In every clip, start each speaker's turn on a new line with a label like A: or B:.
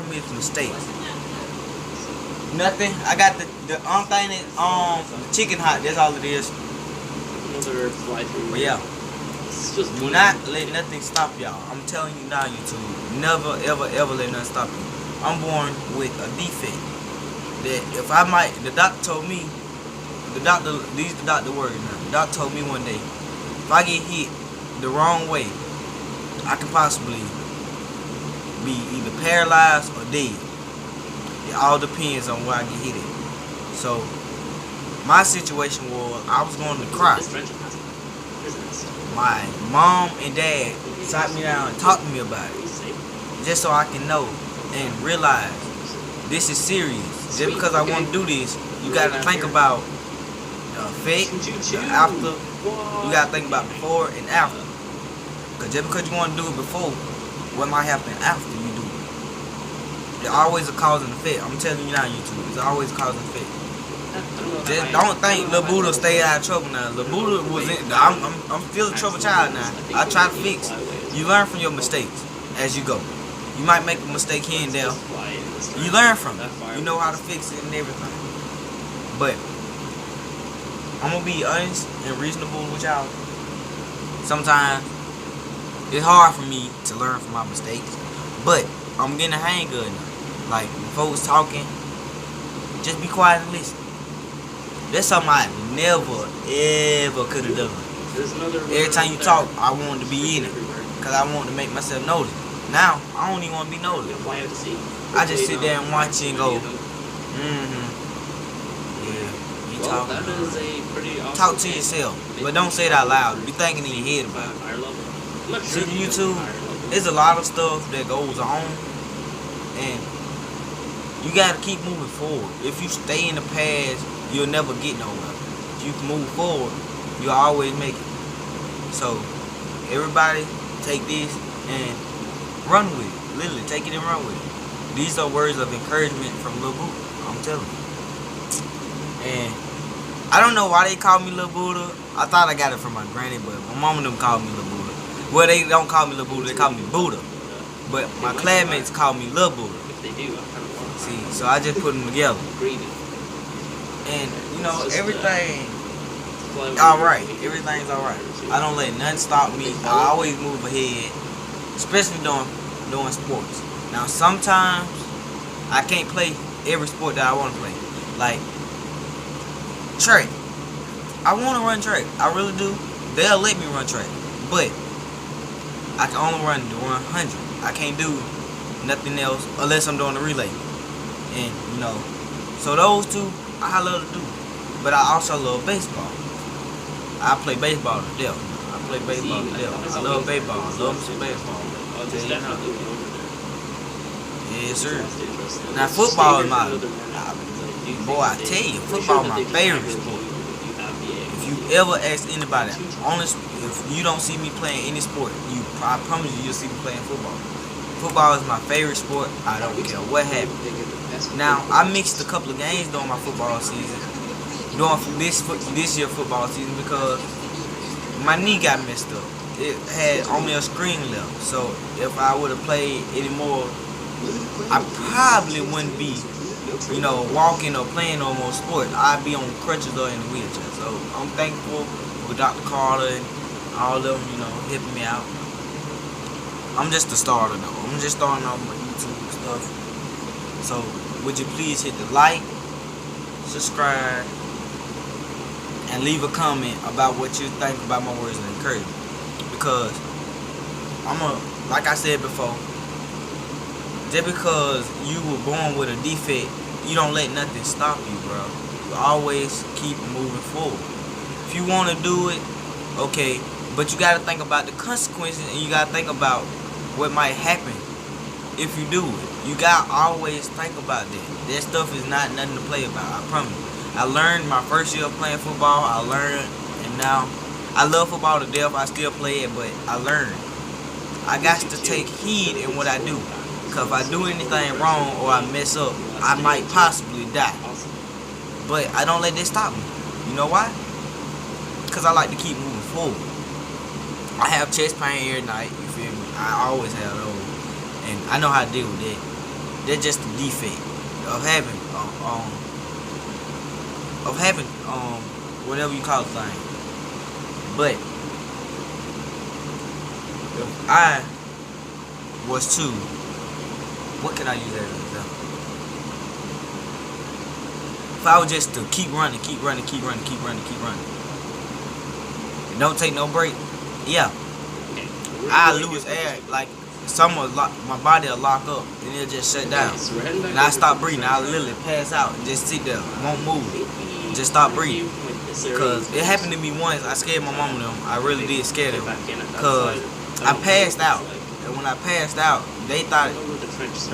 A: from me is mistakes. Nothing. I got the only thing is the chicken hot. That's all it is.
B: Another fly through.
A: But yeah, do not let nothing stop y'all. I'm telling you now, YouTube. Never, ever, ever let nothing stop you. I'm born with a defect that if I might, the doctor told me, these the doctor words now. The doctor told me one day, if I get hit the wrong way, I can possibly be either paralyzed or dead. It all depends on where I get hit at. So my situation was I was going to cry. My mom and dad sat me down and talked to me about it, just so I can know and realize this is serious. Just because I want to do this, you got to think about the effect, the after. You got to think about before and after. Because just because you want to do it before, what might happen after you do it? There's always a cause and effect. I'm telling you now, YouTube. There's always a cause and effect. Just don't think Lil Buddha stayed out of trouble now. Lil Buddha was in. I'm still a troubled child now. I try to fix. You learn from your mistakes as you go. You might make a mistake here and there. You learn from it. You know how to fix it and everything. But I'm gonna be honest and reasonable with y'all. Sometimes it's hard for me to learn from my mistakes, but I'm getting a hang of it now. Like when folks talking, just be quiet and listen. That's something I never ever could have done. Every time you talk, I wanted to be in it because I wanted to make myself notice. Now I don't even want to be noticed. I just sit there and watch it and go, yeah, you talking. Talk to yourself, but don't say it out loud. Be thinking in your head about it. See, YouTube, there's a lot of stuff that goes on, and you gotta keep moving forward. If you stay in the past, you'll never get nowhere. If you move forward, you'll always make it. So, everybody, take this and run with it. Literally, take it and run with it. These are words of encouragement from Lil Buddha. I'm telling you. And I don't know why they call me Lil Buddha. I thought I got it from my granny, but my mom and them called me Lil Buddha. Well, they don't call me Lil Buddha, they call me Buddha. But my classmates call me Lil Buddha. See, so I just put them together. And, you know, everything alright. Everything's alright. I don't let nothing stop me. I always move ahead. Especially doing sports. Now, sometimes I can't play every sport that I want to play. Like, track. I want to run track. I really do. They'll let me run track. But I can only run the 100. I can't do nothing else unless I'm doing a relay. And, you know, so those two, I love to do. But I also love baseball. I play baseball to death. I play baseball to death. I love baseball. I love some baseball. I'll tell you now. Yes, sir. Now, football is my... Boy, I tell you, football is my favorite sport. If you ever ask anybody, honestly, if you don't see me playing any sport, I promise you'll see me playing football. Football is my favorite sport. I don't care what happens. Now, I mixed a couple of games during my football season, during this year football season, because my knee got messed up. It had only a screen left, so if I would have played anymore, I probably wouldn't be, you know, walking or playing no more sport. I'd be on crutches or in a wheelchair. So I'm thankful for Dr. Carter and all of them, you know, helping me out. I'm just a starter though. I'm just starting off my YouTube stuff. So would you please hit the like, subscribe, and leave a comment about what you think about my words of encouragement. Because like I said before, just because you were born with a defect, you don't let nothing stop you, bro. You always keep moving forward. If you want to do it, okay, but you got to think about the consequences, and you got to think about what might happen if you do it. You got to always think about that. That stuff is not nothing to play about, I promise you. I learned my first year of playing football. I learned, and now I love football to death. I still play it, but I learned. I got to take heed in what I do. Because if I do anything wrong or I mess up, I might possibly die. But I don't let that stop me. You know why? Because I like to keep moving forward. I have chest pain every night, you feel me? I always have those. And I know how to deal with that. That's just the defect of having whatever you call the thing. But if I was to, what can I use as an example? If I was just to keep running, and don't take no break, yeah, I lose air. Like my body will lock up and it'll just shut down. And I stop breathing. I literally pass out and just sit there, won't move, just stop breathing. Cause it happened to me once. I scared my mom and them. I really did scare them. Cause I passed out, and when I passed out, they thought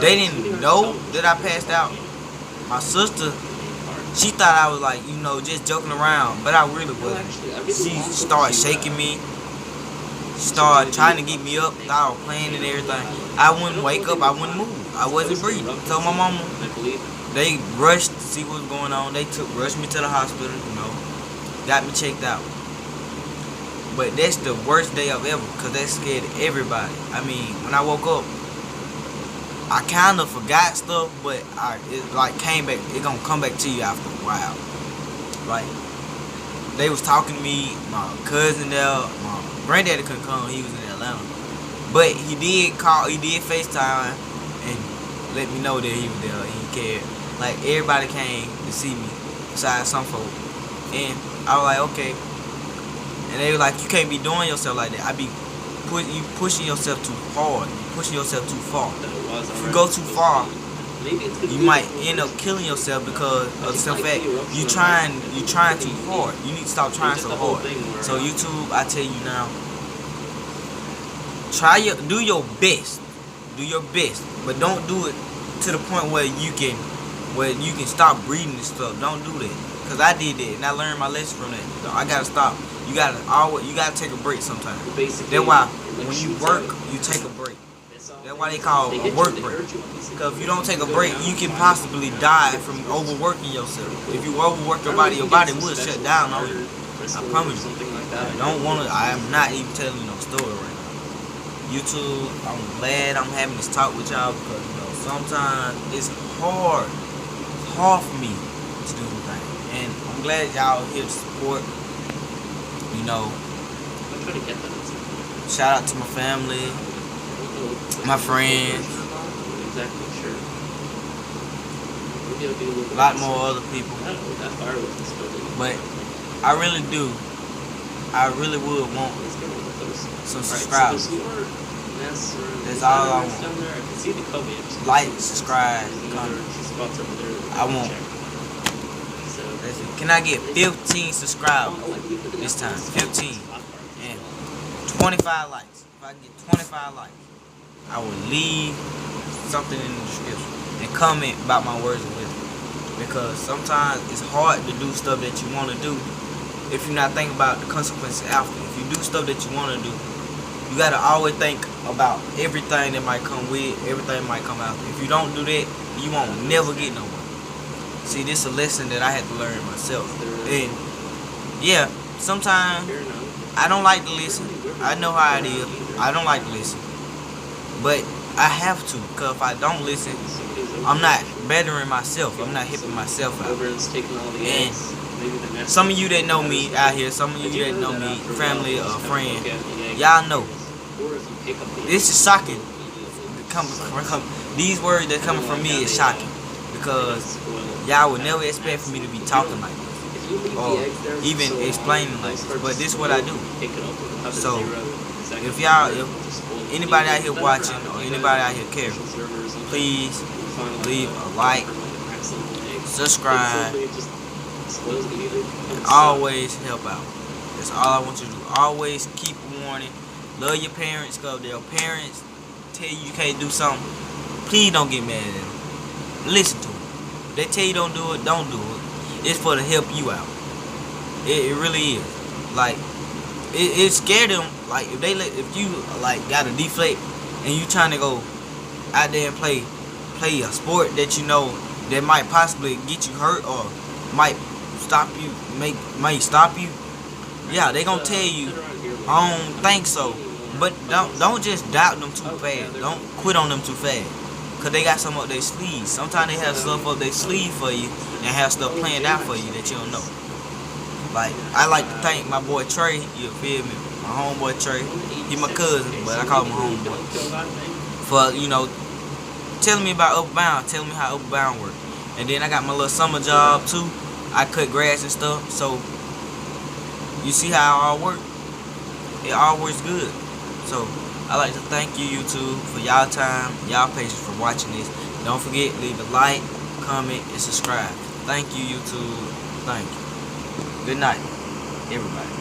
A: they didn't know that I passed out. My sister, she thought I was like, just joking around, but I really wasn't. She started shaking me. Started trying to get me up, thought I was playing and everything. I wouldn't wake up, I wouldn't move. I wasn't breathing. So my mama, they rushed to see what was going on. They rushed me to the hospital, got me checked out. But that's the worst day of ever, because that scared everybody. I mean, when I woke up, I kind of forgot stuff, but it came back. It gonna come back to you after a while. Like, they was talking to me, my cousin there, my granddaddy couldn't come, he was in Atlanta. But he did FaceTime and let me know that he was there, he cared. Like, everybody came to see me, besides some folk. And I was like, okay. And they were like, you can't be doing yourself like that. You pushing yourself too hard. You pushing yourself too far. If you go too far, you might end up killing yourself because of the simple fact you trying too hard. You need to stop trying so hard. So YouTube, I tell you now, do your best. Do your best, but don't do it to the point where you can stop breathing and stuff. Don't do that. Cause I did that and I learned my lesson from that. So I gotta stop. You gotta take a break sometimes. That's why when you work, you take a break. That's why they call a work break. Because if you don't take a break, you can possibly die from overworking yourself. If you overwork your body will shut down on you. I promise you. I am not even telling you no story right now. YouTube, I'm glad I'm having this talk with y'all because sometimes it's hard. It's hard for me to do the thing. And I'm glad y'all here to support. Shout out to my family, my friends, a lot more other people. But I really would want some subscribers. That's all I want. Like, subscribe, comment. I want. Can I get 15 subscribers this time? 15 and 25 likes. If I get 25 likes, I will leave something in the description and comment about my words of wisdom. Because sometimes it's hard to do stuff that you want to do if you're not thinking about the consequences after. If you do stuff that you want to do, you gotta always think about everything that might come with, everything might come after. If you don't do that, you won't never get nowhere. See, this is a lesson that I had to learn myself. And yeah, sometimes I don't like to listen. I know how it is. I don't like to listen. But I have to, because if I don't listen, I'm not bettering myself. I'm not helping myself out. And some of you that know me out here, some of you that know me, family or friend, y'all know. This is shocking. These words that coming from me is shocking. Because y'all would never expect for me to be talking like this. Or even explaining like this. But this is what I do. So, if anybody out here watching or anybody out here caring, please leave a like, subscribe, and always help out. That's all I want you to do. Always keep warning. Love your parents, because their parents tell you can't do something. Please don't get mad at them. Listen to them. If they tell you don't do it, don't do it. It's for to help you out. It really is. Like, it scared them. Like, if you like got a deflate and you trying to go out there and play a sport that that might possibly get you hurt or might stop you, might stop you. Yeah, they gonna tell you, I don't think so. But don't just doubt them too fast. Don't quit on them too fast. Cause they got some up their sleeve. Sometimes they have stuff up their sleeve for you and have stuff planned out for you that you don't know. Like, I like to thank my boy Trey, you feel me? My homeboy Trey. He my cousin, but I call him my homeboy. For, you know, telling me about Upbound, telling me how Upbound work. And then I got my little summer job too. I cut grass and stuff. So you see how it all work? It all works good. So I like to thank you, YouTube, for y'all time, y'all patience for watching this. Don't forget, leave a like, comment, and subscribe. Thank you, YouTube. Thank you. Good night, everybody.